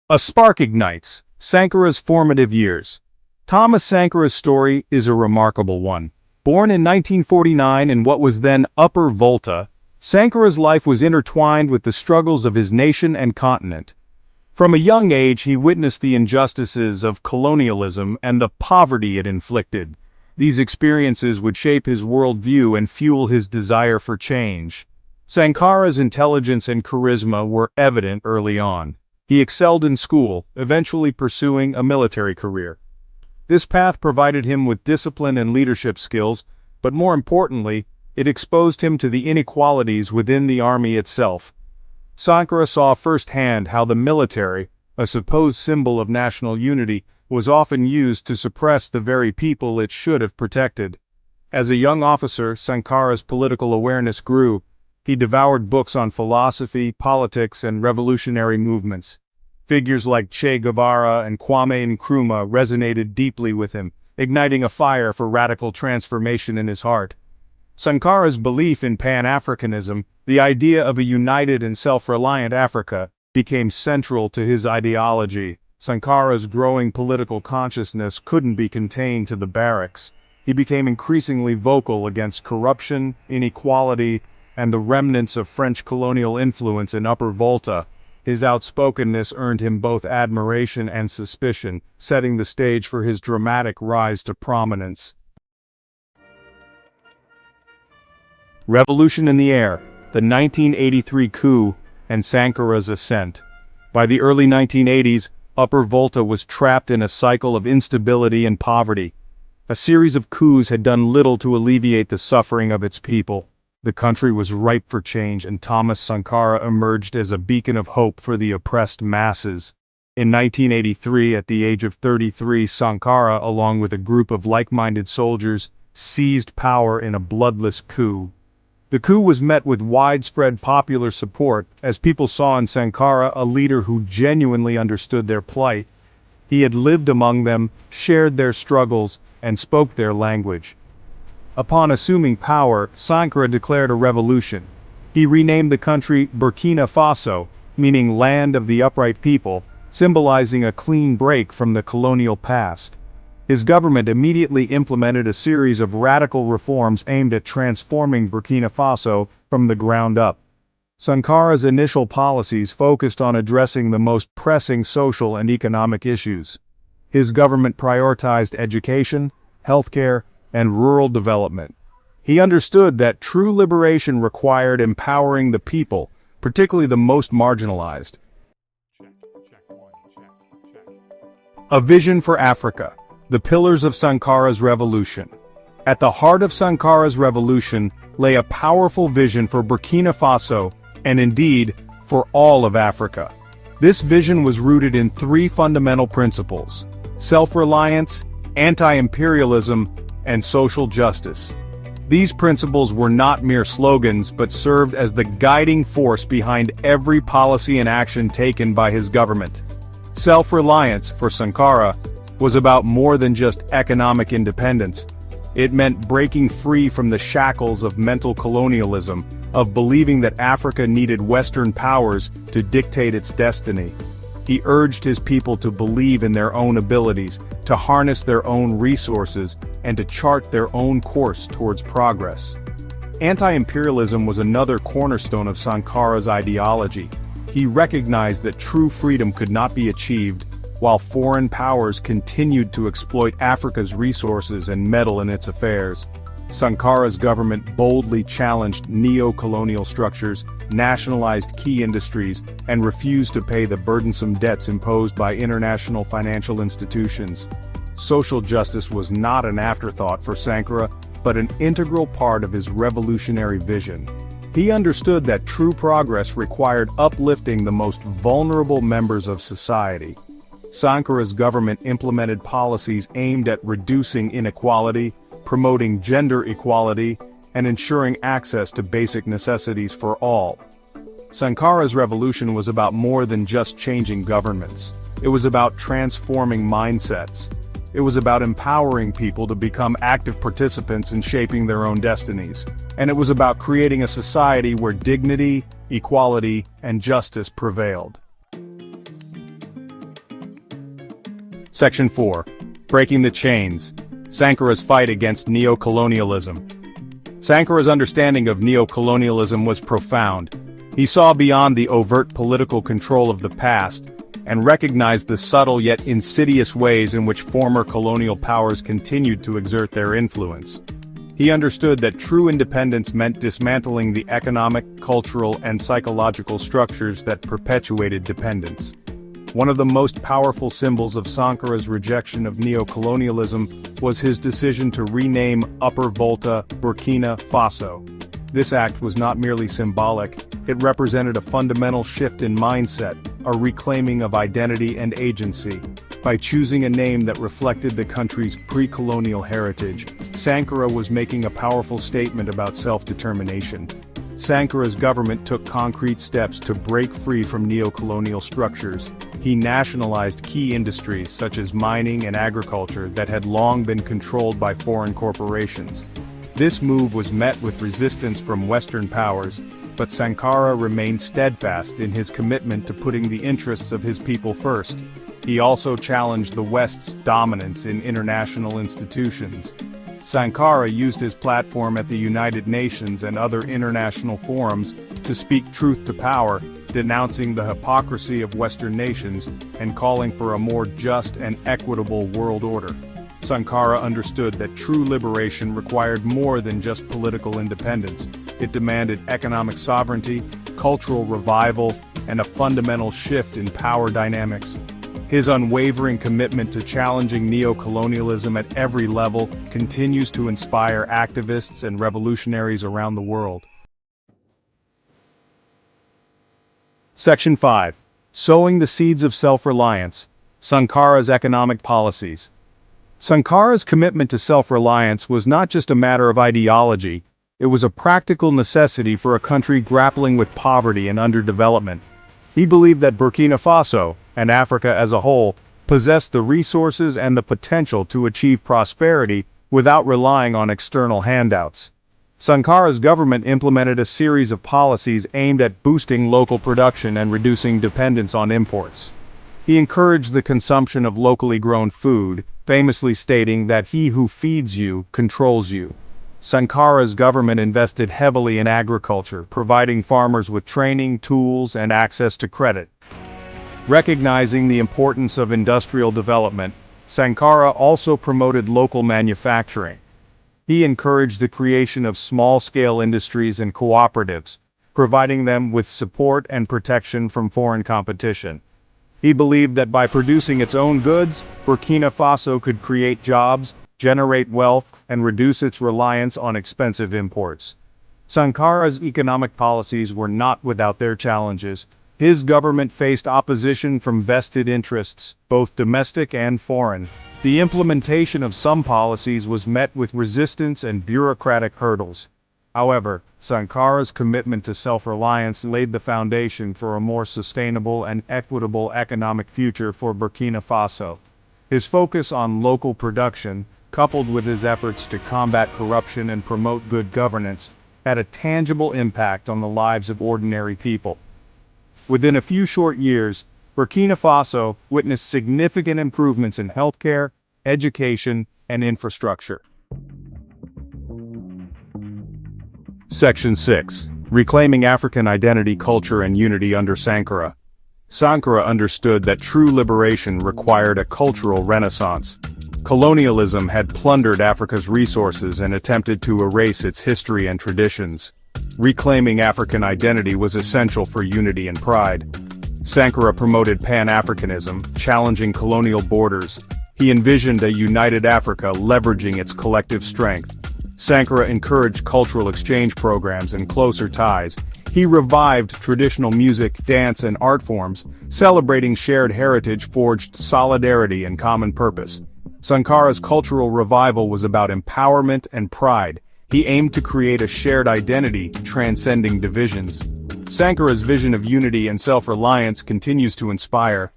A spark ignites Sankara's formative years. Thomas Sankara's story is a remarkable one. Born in 1949 in what was then Upper Volta, Sankara's life was intertwined with the struggles of his nation and continent. From a young age he witnessed the injustices of colonialism and the poverty it inflicted. These experiences would shape his worldview and fuel his desire for change. Sankara's intelligence and charisma were evident early on. He excelled in school, eventually pursuing a military career. This path provided him with discipline and leadership skills, but more importantly, it exposed him to the inequalities within the army itself. Sankara saw firsthand how the military, a supposed symbol of national unity, was often used to suppress the very people it should have protected. As a young officer, Sankara's political awareness grew. He devoured books on philosophy, politics, and revolutionary movements. Figures like Che Guevara and Kwame Nkrumah resonated deeply with him, igniting a fire for radical transformation in his heart. Sankara's belief in Pan-Africanism, the idea of a united and self-reliant Africa, became central to his ideology. Sankara's growing political consciousness couldn't be contained to the barracks. He became increasingly vocal against corruption, inequality, and the remnants of French colonial influence in Upper Volta. His outspokenness earned him both admiration and suspicion, setting the stage for his dramatic rise to prominence. Revolution in the air, the 1983 coup, and Sankara's ascent. By the early 1980s, Upper Volta was trapped in a cycle of instability and poverty. A series of coups had done little to alleviate the suffering of its people. The country was ripe for change, and Thomas Sankara emerged as a beacon of hope for the oppressed masses. In 1983, at the age of 33, Sankara, along with a group of like-minded soldiers, seized power in a bloodless coup. The coup was met with widespread popular support, as people saw in Sankara a leader who genuinely understood their plight. He had lived among them, shared their struggles, and spoke their language. Upon assuming power, Sankara declared a revolution. He renamed the country Burkina Faso, meaning Land of the Upright People, symbolizing a clean break from the colonial past. His government immediately implemented a series of radical reforms aimed at transforming Burkina Faso from the ground up. Sankara's initial policies focused on addressing the most pressing social and economic issues. His government prioritized education, healthcare, and rural development. He understood that true liberation required empowering the people, particularly the most marginalized. A vision for Africa. The pillars of Sankara's revolution. At the heart of Sankara's revolution lay a powerful vision for Burkina Faso, and indeed, for all of Africa. This vision was rooted in three fundamental principles: self-reliance, anti-imperialism, and social justice. These principles were not mere slogans but served as the guiding force behind every policy and action taken by his government. Self-reliance, for Sankara, was about more than just economic independence. It meant breaking free from the shackles of mental colonialism, of believing that Africa needed Western powers to dictate its destiny. He urged his people to believe in their own abilities, to harness their own resources, and to chart their own course towards progress. Anti-imperialism was another cornerstone of Sankara's ideology. He recognized that true freedom could not be achieved while foreign powers continued to exploit Africa's resources and meddle in its affairs. Sankara's government boldly challenged neo-colonial structures, nationalized key industries, and refused to pay the burdensome debts imposed by international financial institutions. Social justice was not an afterthought for Sankara, but an integral part of his revolutionary vision. He understood that true progress required uplifting the most vulnerable members of society. Sankara's government implemented policies aimed at reducing inequality, promoting gender equality, and ensuring access to basic necessities for all. Sankara's revolution was about more than just changing governments. It was about transforming mindsets. It was about empowering people to become active participants in shaping their own destinies. And it was about creating a society where dignity, equality, and justice prevailed. Section 4. Breaking the Chains. Sankara's fight against neo-colonialism. Sankara's understanding of neo-colonialism was profound. He saw beyond the overt political control of the past, and recognized the subtle yet insidious ways in which former colonial powers continued to exert their influence. He understood that true independence meant dismantling the economic, cultural, and psychological structures that perpetuated dependence. One of the most powerful symbols of Sankara's rejection of neo-colonialism was his decision to rename Upper Volta Burkina Faso. This act was not merely symbolic, it represented a fundamental shift in mindset, a reclaiming of identity and agency. By choosing a name that reflected the country's pre-colonial heritage, Sankara was making a powerful statement about self-determination. Sankara's government took concrete steps to break free from neo-colonial structures. He nationalized key industries such as mining and agriculture that had long been controlled by foreign corporations. This move was met with resistance from Western powers, but Sankara remained steadfast in his commitment to putting the interests of his people first. He also challenged the West's dominance in international institutions. Sankara used his platform at the United Nations and other international forums to speak truth to power, denouncing the hypocrisy of Western nations and calling for a more just and equitable world order. Sankara understood that true liberation required more than just political independence. It demanded economic sovereignty, cultural revival, and a fundamental shift in power dynamics. His unwavering commitment to challenging neo-colonialism at every level continues to inspire activists and revolutionaries around the world. Section 5. Sowing the Seeds of Self-Reliance. Sankara's Economic Policies. Sankara's commitment to self-reliance was not just a matter of ideology, it was a practical necessity for a country grappling with poverty and underdevelopment. He believed that Burkina Faso, and Africa as a whole, possessed the resources and the potential to achieve prosperity without relying on external handouts. Sankara's government implemented a series of policies aimed at boosting local production and reducing dependence on imports. He encouraged the consumption of locally grown food, famously stating that he who feeds you controls you. Sankara's government invested heavily in agriculture, providing farmers with training, tools, and access to credit. Recognizing the importance of industrial development, Sankara also promoted local manufacturing. He encouraged the creation of small-scale industries and cooperatives, providing them with support and protection from foreign competition. He believed that by producing its own goods, Burkina Faso could create jobs, generate wealth, and reduce its reliance on expensive imports. Sankara's economic policies were not without their challenges. His government faced opposition from vested interests, both domestic and foreign. The implementation of some policies was met with resistance and bureaucratic hurdles. However, Sankara's commitment to self-reliance laid the foundation for a more sustainable and equitable economic future for Burkina Faso. His focus on local production, coupled with his efforts to combat corruption and promote good governance, had a tangible impact on the lives of ordinary people. Within a few short years, Burkina Faso witnessed significant improvements in healthcare, education, and infrastructure. Section 6. Reclaiming African Identity, Culture, and Unity under Sankara. Sankara understood that true liberation required a cultural renaissance. Colonialism had plundered Africa's resources and attempted to erase its history and traditions. Reclaiming African identity was essential for unity and pride. Sankara promoted Pan-Africanism, challenging colonial borders. He envisioned a united Africa leveraging its collective strength. Sankara encouraged cultural exchange programs and closer ties. He revived traditional music, dance, and art forms, celebrating shared heritage forged solidarity and common purpose. Sankara's cultural revival was about empowerment and pride. He aimed to create a shared identity, transcending divisions. Sankara's vision of unity and self-reliance continues to inspire.